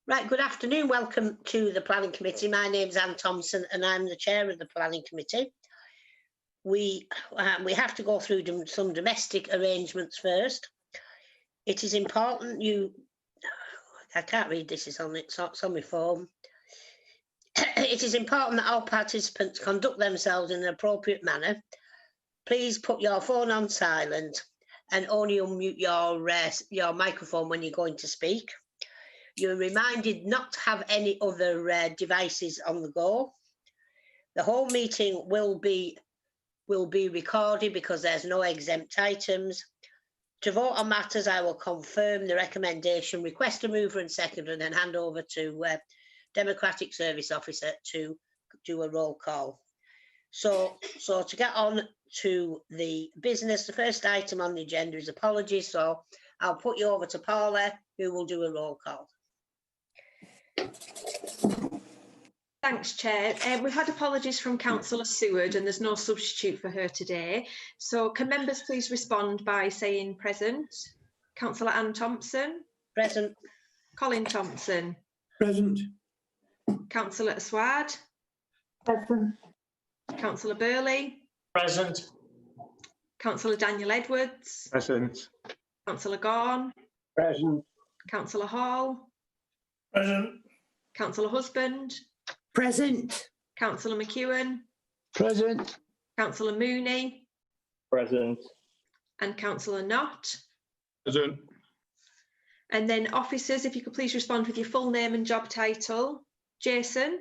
Right, good afternoon. Welcome to the Planning Committee. My name's Anne Thompson and I'm the chair of the Planning Committee. We have to go through some domestic arrangements first. It is important I can't read this, it's on my phone. It is important that all participants conduct themselves in an appropriate manner. Please put your phone on silent and only unmute your microphone when you're going to speak. You're reminded not to have any other devices on the go. The whole meeting will be recorded because there's no exempt items. To vote on matters, I will confirm the recommendation, request a mover and seconder, and then hand over to Democratic Service Officer to do a roll call. So to get on to the business, the first item on the agenda is apologies. So I'll put you over to Paula, who will do a roll call. Thanks, Chair. We've had apologies from Councillor Seward and there's no substitute for her today. So can members please respond by saying present? Councillor Anne Thompson? Present. Colin Thompson? Present. Councillor Aswad? Present. Councillor Burley? Present. Councillor Daniel Edwards? Present. Councillor Gaughan? Present. Councillor Hall? Present. Councillor Husband? Present. Councillor McEwen? Present. Councillor Mooney? Present. And Councillor Knott? Present. And then officers, if you could please respond with your full name and job title. Jason?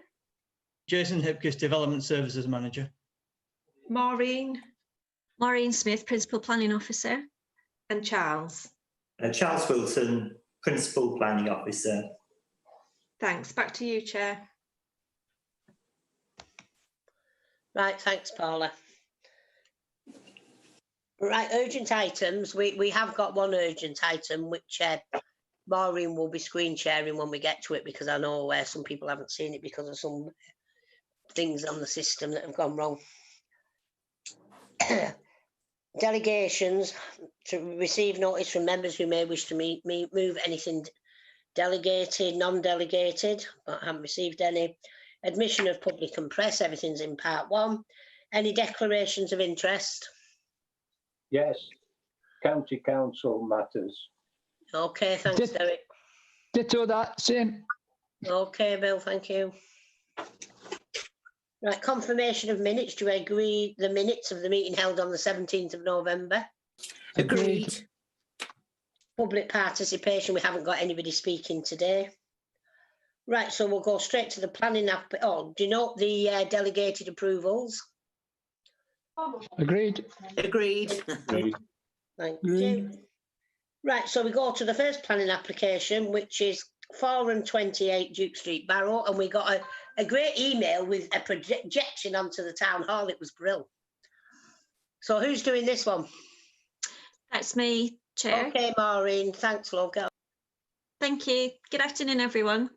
Jason Hipkiss, Development Services Manager. Maureen? Maureen Smith, Principal Planning Officer. And Charles? Charles Wilson, Principal Planning Officer. Thanks. Back to you, Chair. Right, thanks, Paula. Right, urgent items. We have got one urgent item, which Maureen will be screen sharing when we get to it, because I know some people haven't seen it because of some things on the system that have gone wrong. Delegations to receive notice from members who may wish to move anything delegated, non-delegated, but I haven't received any. Admission of public and press, everything's in part 1. Any declarations of interest? Yes, County Council matters. Okay, thanks, Derek. Ditto that, same. Okay, Bill, thank you. Right, confirmation of minutes. Do you agree the minutes of the meeting held on the 17th of November? Agreed. Public participation, we haven't got anybody speaking today. Right, so we'll go straight to the planning app. Oh, do you note the delegated approvals? Agreed. Agreed. Thank you. Right, so we go to the first planning application, which is 4 and 28 Duke Street, Barrow, and we got a great email with a projection onto the town hall. It was brilliant. So who's doing this one? That's me, Chair. Okay, Maureen, thanks, love. Go. Thank you. Good afternoon, everyone.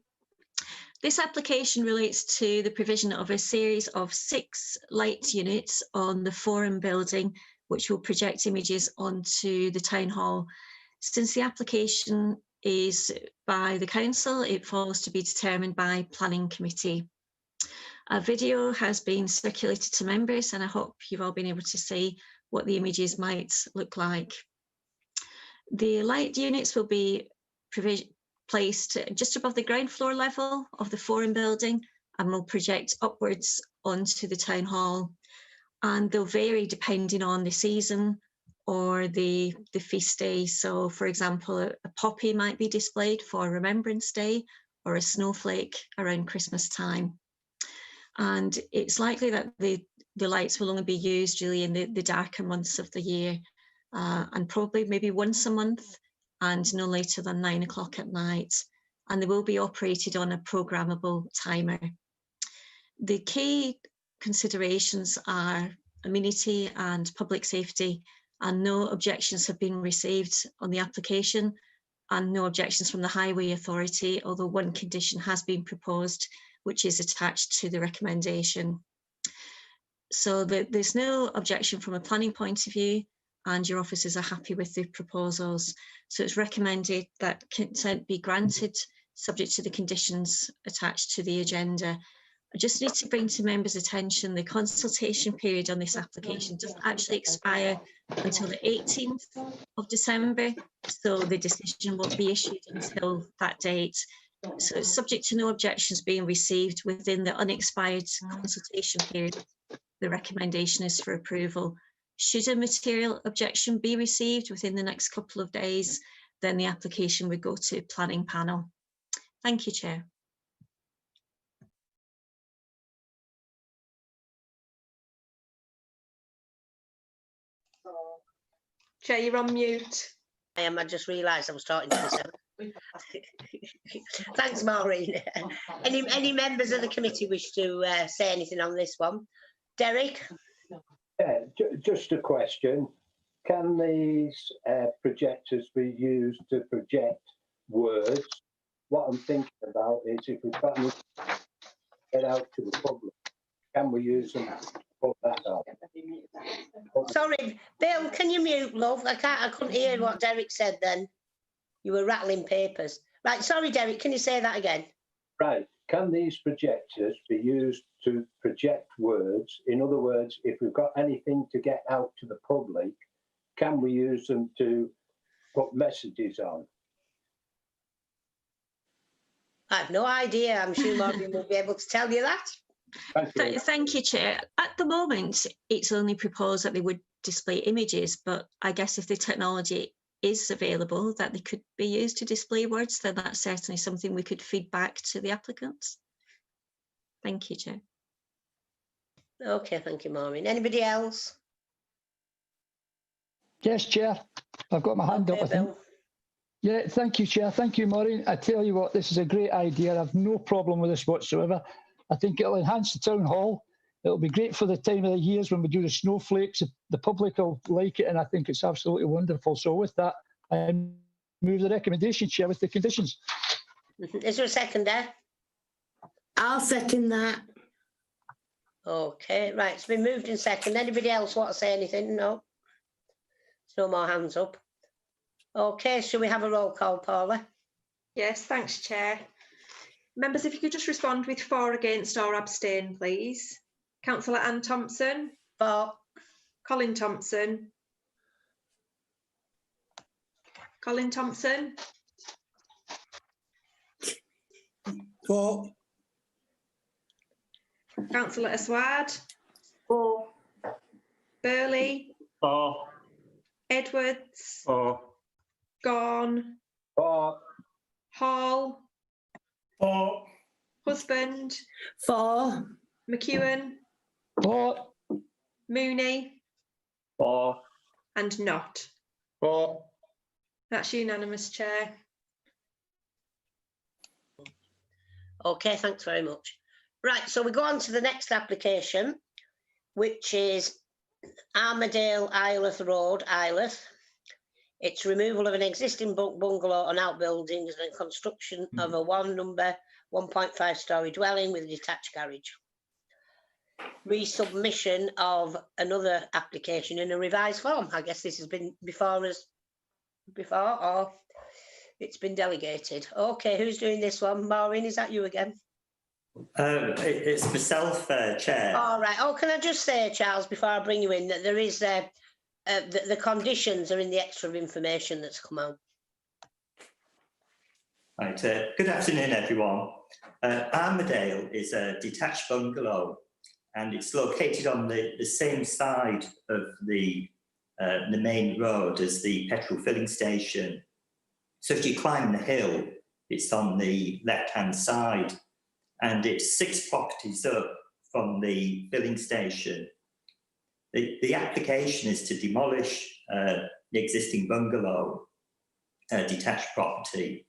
This application relates to the provision of a series of 6 light units on the Forum building, which will project images onto the town hall. Since the application is by the council, it falls to be determined by Planning Committee. A video has been circulated to members, and I hope you've all been able to see what the images might look like. The light units will be placed just above the ground floor level of the Forum building and will project upwards onto the town hall. And they'll vary depending on the season or the feast day. So, for example, a poppy might be displayed for Remembrance Day or a snowflake around Christmas time. And it's likely that the lights will only be used really in the darker months of the year, and probably maybe once a month and no later than 9 o'clock at night. And they will be operated on a programmable timer. The key considerations are amenity and public safety, and no objections have been received on the application and no objections from the Highway Authority, although one condition has been proposed, which is attached to the recommendation. So there's no objection from a planning point of view, and your officers are happy with the proposals. So it's recommended that consent be granted subject to the conditions attached to the agenda. I just need to bring to members' attention the consultation period on this application doesn't actually expire until the 18th of December, so the decision won't be issued until that date. So it's subject to no objections being received within the unexpired consultation period. The recommendation is for approval. Should a material objection be received within the next couple of days, then the application would go to planning panel. Thank you, Chair. Chair, you're on mute. I am. I just realised I was talking to myself. Thanks, Maureen. Any members of the committee wish to say anything on this one? Derek? Yeah, just a question. Can these projectors be used to project words? What I'm thinking about is if we've got to get out to the public, can we use them to put that up? Sorry, Bill, can you mute, love? I couldn't hear what Derek said then. You were rattling papers. Right, sorry, Derek, can you say that again? Right. Can these projectors be used to project words? In other words, if we've got anything to get out to the public, can we use them to put messages on? I have no idea. I'm sure Maureen will be able to tell you that. Thank you, Chair. At the moment, it's only proposed that they would display images, but I guess if the technology is available that they could be used to display words, then that's certainly something we could feed back to the applicants. Thank you, Chair. Okay, thank you, Maureen. Anybody else? Yes, Chair. I've got my hand up, I think. Bill. Yeah, thank you, Chair. Thank you, Maureen. I tell you what, this is a great idea. I have no problem with this whatsoever. I think it'll enhance the town hall. It'll be great for the time of the years when we do the snowflakes. The public will like it, and I think it's absolutely wonderful. So with that, I move the recommendation, Chair, with the conditions. Is there a second there? I'll second that. Okay, right, it's been moved in second. Anybody else want to say anything? No? No more hands up. Okay, shall we have a roll call, Paula? Yes, thanks, Chair. Members, if you could just respond with for, against or abstain, please. Councillor Anne Thompson. For. Colin Thompson. Colin Thompson. For. Councillor Aswad. For. Burley. For. Edwards. For. Gone. For. Hall. For. Husband. For. McEwen. For. Mooney. For. And Not. For. That's unanimous, Chair. Okay, thanks very much. Right, so we go on to the next application, which is Armadale Isleworth Road, Isleworth. It's removal of an existing bungalow and outbuildings and construction of a number 1.5 storey dwelling with a detached garage. Resubmission of another application in a revised form. I guess this has been before us before, or it's been delegated. Okay, who's doing this one? Maureen, is that you again? It's myself, Chair. All right. Oh, can I just say, Charles, before I bring you in, that there is the conditions are in the extra information that's come out. Right. Good afternoon, everyone. Armadale is a detached bungalow, and it's located on the same side of the main road as the petrol filling station. So if you climb the hill, it's on the left-hand side, and it's 6 properties up from the filling station. The application is to demolish the existing bungalow, detached property,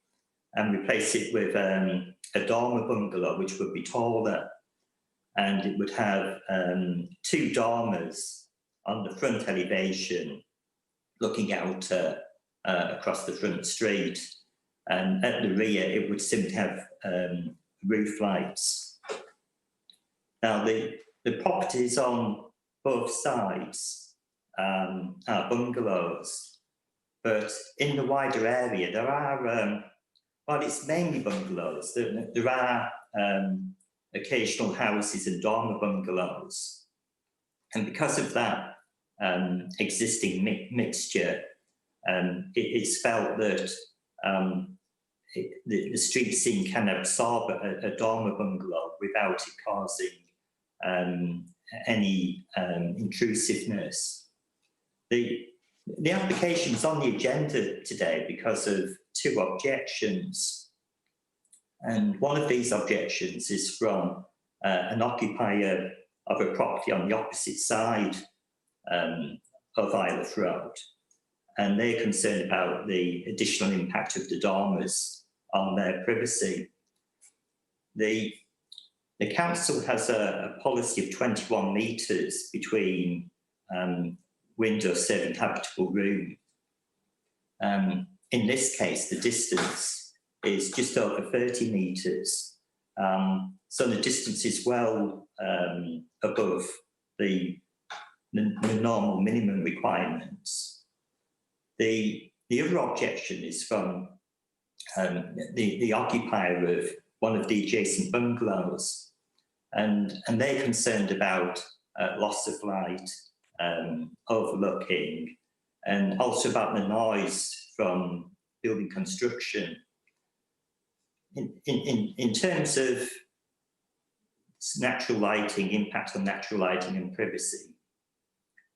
and replace it with a dormer bungalow, which would be taller, and it would have 2 dormers on the front elevation, looking out across the front street, and at the rear it would simply have roof lights. Now the properties on both sides are bungalows, but in the wider area there are while it's mainly bungalows, there are occasional houses and dormer bungalows. And because of that existing mixture, it's felt that the street scene can absorb a dormer bungalow without it causing any intrusiveness. The application is on the agenda today because of two objections. And one of these objections is from an occupier of a property on the opposite side of Isle Road. And they're concerned about the additional impact of the dormers on their privacy. The council has a policy of 21 metres between window serving habitable room. In this case, the distance is just over 30 metres. So the distance is well above the normal minimum requirements. The other objection is from the occupier of one of the adjacent bungalows, and they're concerned about loss of light, overlooking, and also about the noise from building construction. In terms of natural lighting, impact on natural lighting and privacy,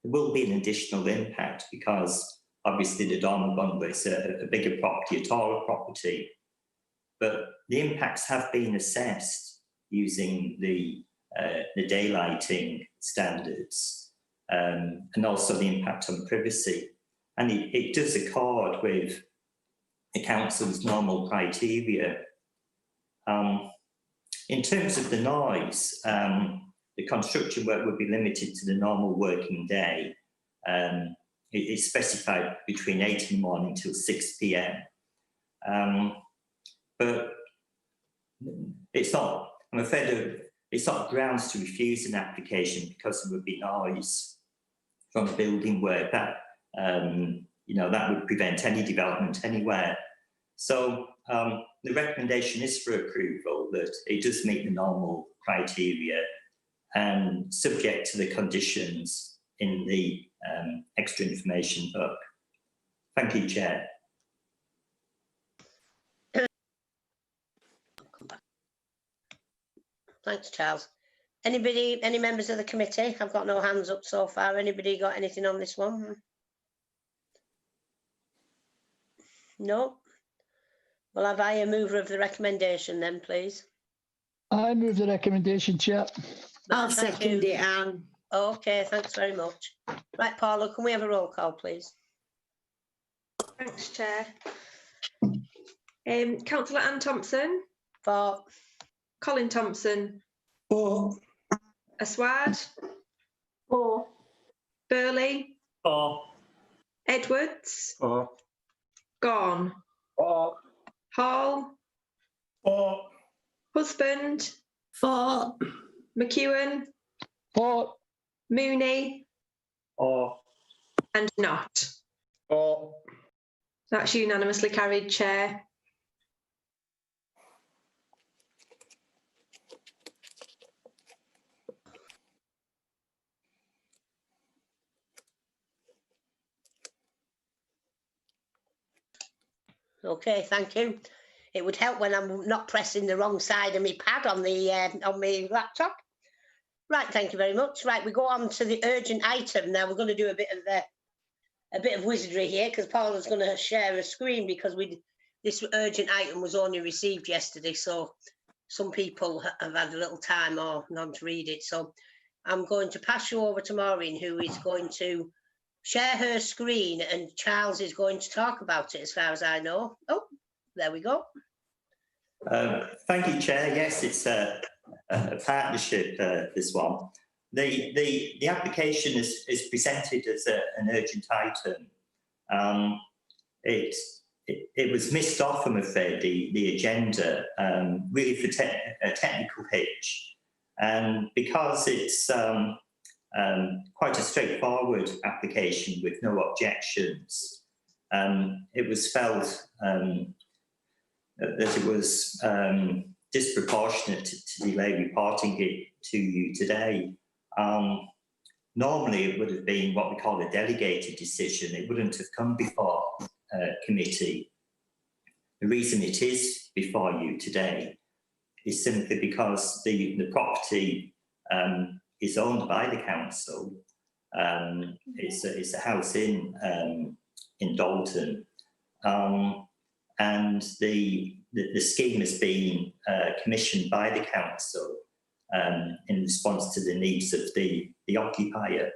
there will be an additional impact because obviously the dormer bungalow is a bigger property, a taller property, but the impacts have been assessed using the daylighting standards and also the impact on privacy. And it does accord with the council's normal criteria. In terms of the noise, the construction work would be limited to the normal working day. It's specified between 8 in the morning till 6 p.m. But it's not, I'm afraid, it's not grounds to refuse an application because there would be noise from building work. That, you know, that would prevent any development anywhere. So the recommendation is for approval, that it does meet the normal criteria and subject to the conditions in the extra information book. Thank you, Chair. Thanks, Charles. Anybody, any members of the committee? I've got no hands up so far. Anybody got anything on this one? No? Well, have I a mover of the recommendation then, please? I move the recommendation, Chair. I'll Thank second you. it, Anne. Okay, thanks very much. Right, Paula, can we have a roll call, please? Thanks, Chair. Councillor Anne Thompson, For, Colin Thompson, For. Aswad, For. Burley, For. Edwards, For. Gorn, For. Hall, For. Husband, For. McEwen, For. Mooney, For. and Not. For. That's unanimously carried, Chair. okay, thank you. It would help when I'm not pressing the wrong side of my pad on my laptop. Right, thank you very much. Right, we go on to the urgent item now. We're going to do a bit of wizardry here because Paula's going to share a screen because this urgent item was only received yesterday, so some people have had a little time or none to read it. So I'm going to pass you over to Maureen, who is going to share her screen, and Charles is going to talk about it as far as I know. Oh, there we go. Thank you, Chair. Yes, it's a partnership, this one. The application is presented as an urgent item. It was missed off, I'm afraid, the agenda, really for a technical hitch. And because it's quite a straightforward application with no objections, it was felt that it was disproportionate to delay reporting it to you today. Normally, it would have been what we call a delegated decision. It wouldn't have come before committee. The reason it is before you today is simply because the property is owned by the council. It's a house in Dalton, and the scheme has been commissioned by the council in response to the needs of the occupier.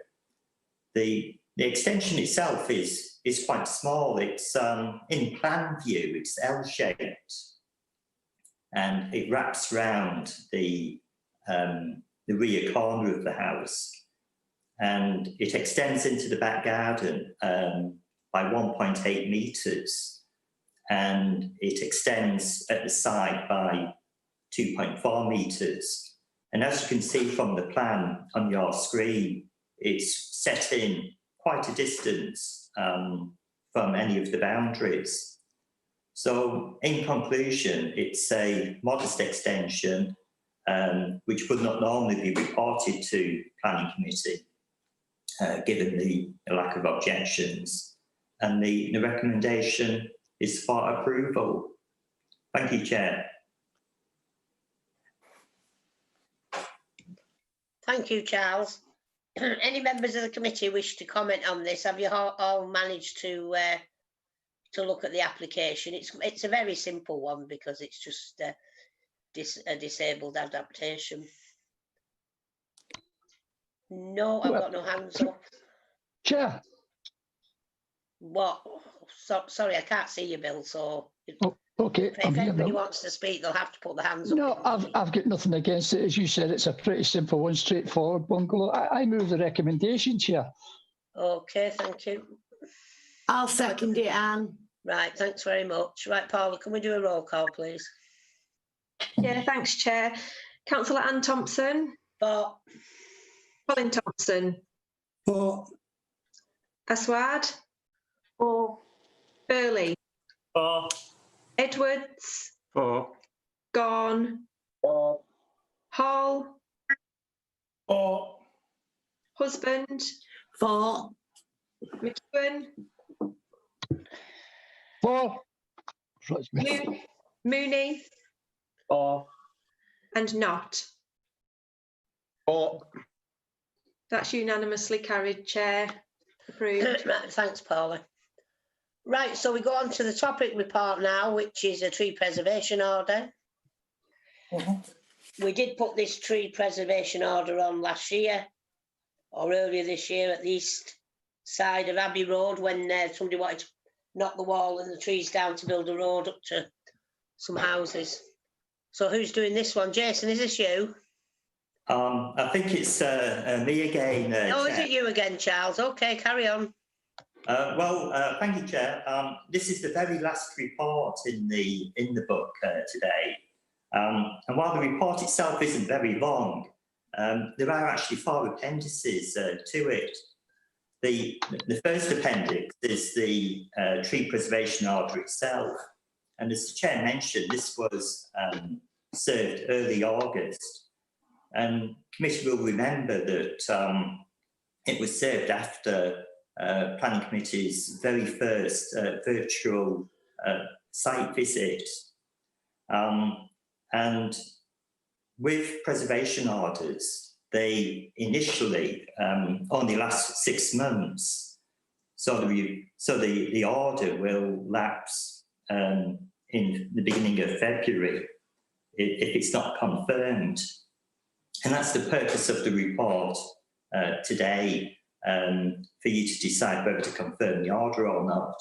The extension itself is quite small. It's in plan view, it's L-shaped, and it wraps round the rear corner of the house, and it extends into the back garden by 1.8 metres, and it extends at the side by 2.4 metres. And as you can see from the plan on your screen, it's set in quite a distance from any of the boundaries. So in conclusion, it's a modest extension which would not normally be reported to planning committee given the lack of objections, and the recommendation is for approval. Thank you, Chair. Thank you, Charles. Any members of the committee wish to comment on this? Have you all managed to look at the application? It's a very simple one because it's just a disabled adaptation. No, I've got no hands up. Chair. What? Sorry, I can't see you, Bill. So Okay, if anybody wants to speak, they'll have to put their hands up. No, I've got nothing against it. As you said, it's a pretty simple one, straightforward bungalow. I move the recommendation, Chair. Okay, thank you. I'll second it, Anne. Right, thanks very much. Right, Paula, can we do a roll call, please? Yeah, thanks, Chair. Councillor Anne Thompson. For. Colin Thompson. For. Aswad. For. Burley. For. Edwards. For. Gone. For. Hall. For. Husband. For. McEwen. For. Mooney. For. And Not. For. That's unanimously carried, Chair. Approved. Right, thanks, Paula. Right, so we go on to the topic report now, which is a tree preservation order. We did put this tree preservation order on last year, or earlier this year, at the east side of Abbey Road, when somebody wanted to knock the wall and the trees down to build a road up to some houses. So who's doing this one? Jason, is this you? I think it's me again. Oh, Chair. is it you again, Charles? Okay, carry on. Thank you, Chair. This is the very last report in the book today. And while the report itself isn't very long, there are actually 4 appendices to it. The first appendix is the tree preservation order itself. And as the Chair mentioned, this was served early August. And Committee will remember that it was served after Planning Committee's very first virtual site visit. And with preservation orders, they initially only last 6 months. So the order will lapse in the beginning of February if it's not confirmed. And that's the purpose of the report today, for you to decide whether to confirm the order or not.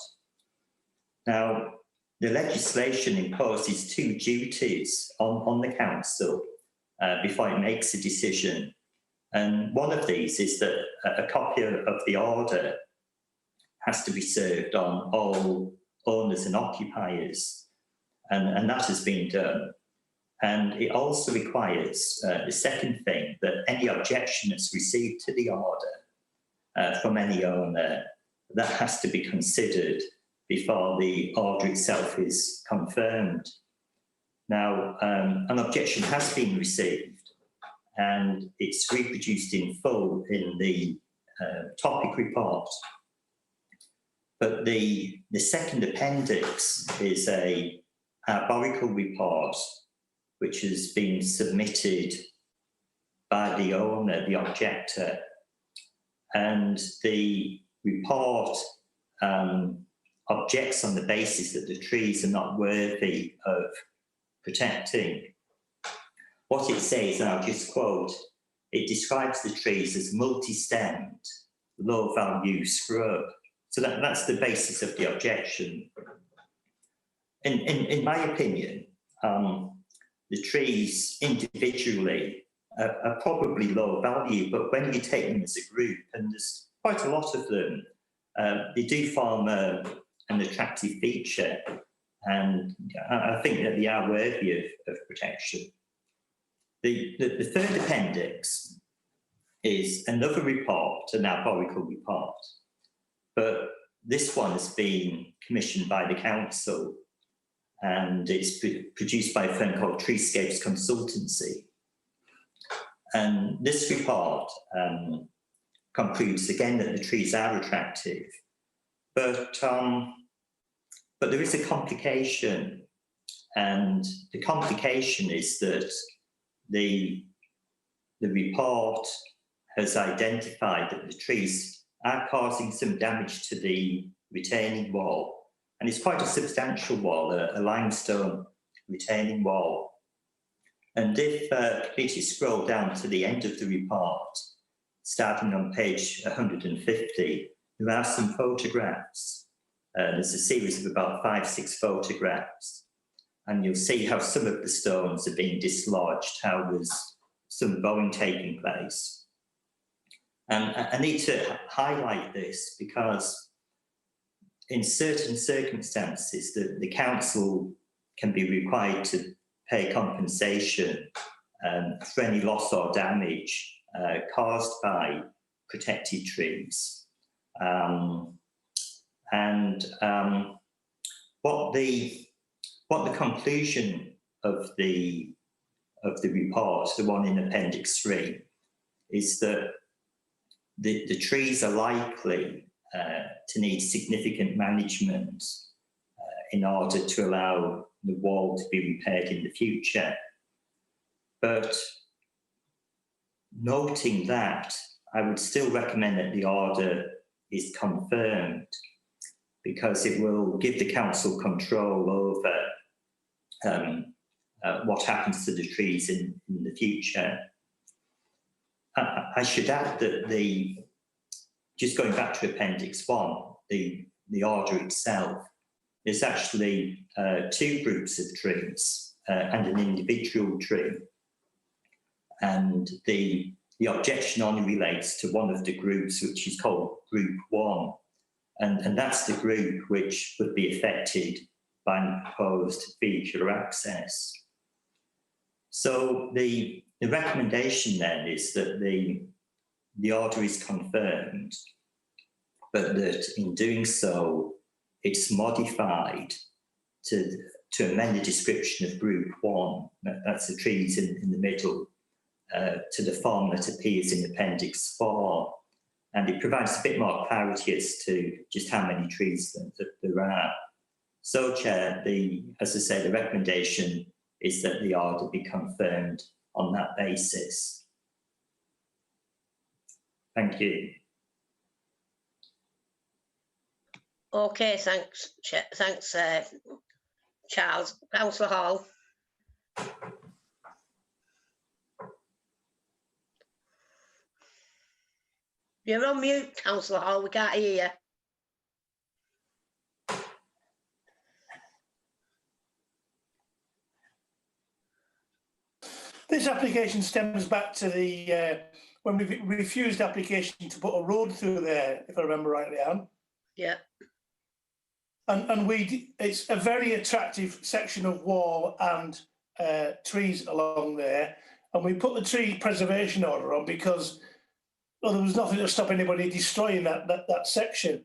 Now, the legislation imposes 2 duties on the council before it makes a decision. And one of these is that a copy of the order has to be served on all owners and occupiers. And that has been done. And it also requires the second thing, that any objection that's received to the order from any owner, that has to be considered before the order itself is confirmed. Now, an objection has been received and it's reproduced in full in the topic report. But the second appendix is a arborical report which has been submitted by the owner, the objector, and the report objects on the basis that the trees are not worthy of protecting. What it says, and I'll just quote, it describes the trees as multi-stemmed, low-value scrub. So that's the basis of the objection. In my opinion, the trees individually are probably low value, but when you take them as a group, and there's quite a lot of them, they do form an attractive feature, and I think that they are worthy of protection. The third appendix is another report, an arborical report, but this one has been commissioned by the council, and it's produced by a firm called Treescapes Consultancy. And this report concludes again that the trees are attractive, but there is a complication, and the complication is that the report has identified that the trees are causing some damage to the retaining wall, and it's quite a substantial wall, a limestone retaining wall. And if committee scroll down to the end of the report, starting on page 150, there are some photographs. There's a series of about 5-6 photographs, and you'll see how some of the stones are being dislodged, how there's some bowing taking place. And I need to highlight this because in certain circumstances, the council can be required to pay compensation for any loss or damage caused by protected trees. What the conclusion of the report, the one in Appendix 3, is that the trees are likely to need significant management in order to allow the wall to be repaired in the future. But noting that, I would still recommend that the order is confirmed, because it will give the council control over what happens to the trees in the future. I should add that just going back to Appendix 1, the order itself, there's actually 2 groups of trees and an individual tree. And the objection only relates to one of the groups, which is called Group 1. And that's the group which would be affected by the proposed vehicular access. So the recommendation then is that the order is confirmed, but that in doing so, it's modified to amend the description of Group 1, that's the trees in the middle, to the form that appears in Appendix 4. And it provides a bit more clarity as to just how many trees that there are. So, Chair, as I say, the recommendation is that the order be confirmed on that basis. Thank you. Okay, thanks, thanks, Charles. Councillor Hall. You're on mute, Councillor Hall. We can't hear you. This application stems back to the when we refused the application to put a road through there, if I remember rightly, Anne. Yeah. And it's a very attractive section of wall and trees along there. And we put the tree preservation order on because there was nothing to stop anybody destroying that section.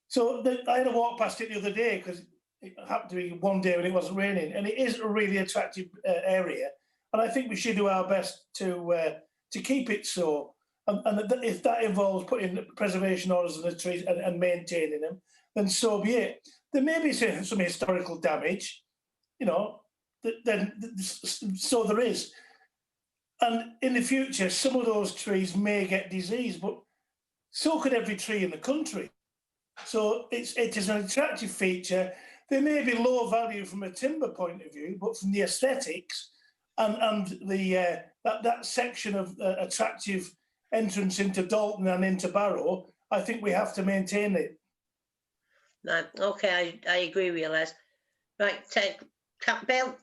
So I had to walk past it the other day because it happened to be one day when it wasn't raining, and it is a really attractive area. And I think we should do our best to keep it so. And if that involves putting preservation orders on the trees and maintaining them, then so be it. There may be some historical damage, you know, so there is. And in the future, some of those trees may get disease, but so could every tree in the country. So it is an attractive feature. They may be low value from a timber point of view, but from the aesthetics and the that section of attractive entrance into Dalton and into Barrow, I think we have to maintain it. Right, okay, I agree with you, Les. Right, Bill.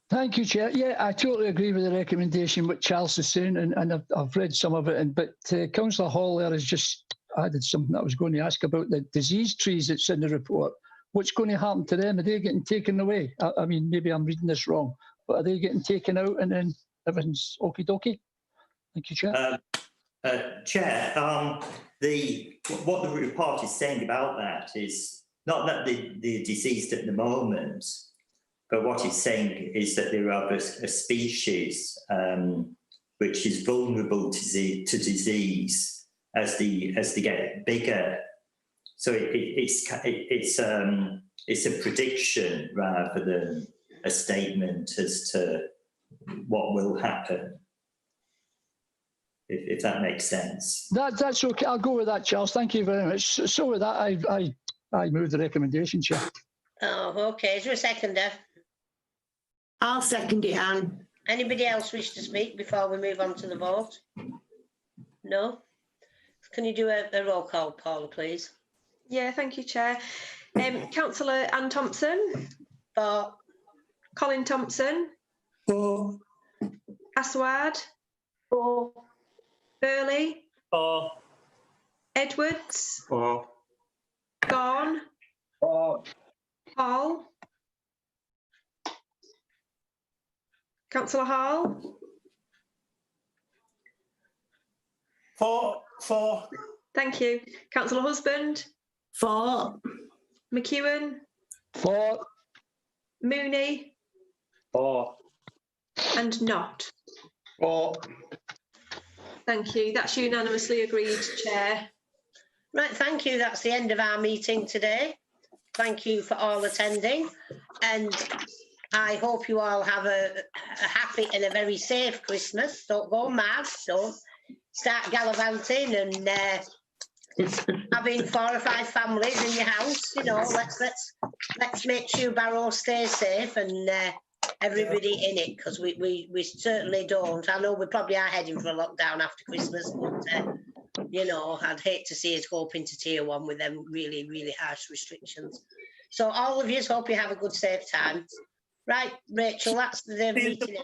Thank you, Chair. Yeah, I totally agree with the recommendation what Charles is saying, and I've read some of it. But Councillor Hall there has just added something that I was going to ask about the disease trees that's in the report. What's going to happen to them? Are they getting taken away? I mean, maybe I'm reading this wrong, but are they getting taken out and then everything's okie dokie? Thank you, Chair. Chair, what the report is saying about that is not that they're diseased at the moment, but what it's saying is that there are a species which is vulnerable to disease as they get bigger. So it's a prediction rather than a statement as to what will happen. If that makes sense. That's okay. I'll go with that, Charles. Thank you very much. So with that, I move the recommendation, Chair. Oh, okay. Is there a seconder? I'll second it, Anne. Anybody else wish to speak before we move on to the vote? No? Can you do a roll call, Paula, please? Yeah, thank you, Chair. Councillor Anne Thompson. For. Colin Thompson. For. Aswad. For. Burley. For. Edwards. For. Gone. For. Hall. Councillor Hall. For. Thank you. Councillor Husband. For. McEwen. For. Mooney. For. And Not. For. Thank you. That's unanimously agreed, Chair. Right, thank you. That's the end of our meeting today. Thank you for all attending, and I hope you all have a happy and a very safe Christmas. Don't go mad. Don't start gallivanting and having 4 or 5 families in your house. You know, let's make sure Barrow stays safe and everybody in it, because we certainly don't. I know we probably are heading for a lockdown after Christmas, but you know, I'd hate to see us go up into tier 1 with them really, really harsh restrictions. So all of you, hope you have a good, safe time. Right, Rachel, that's the meeting.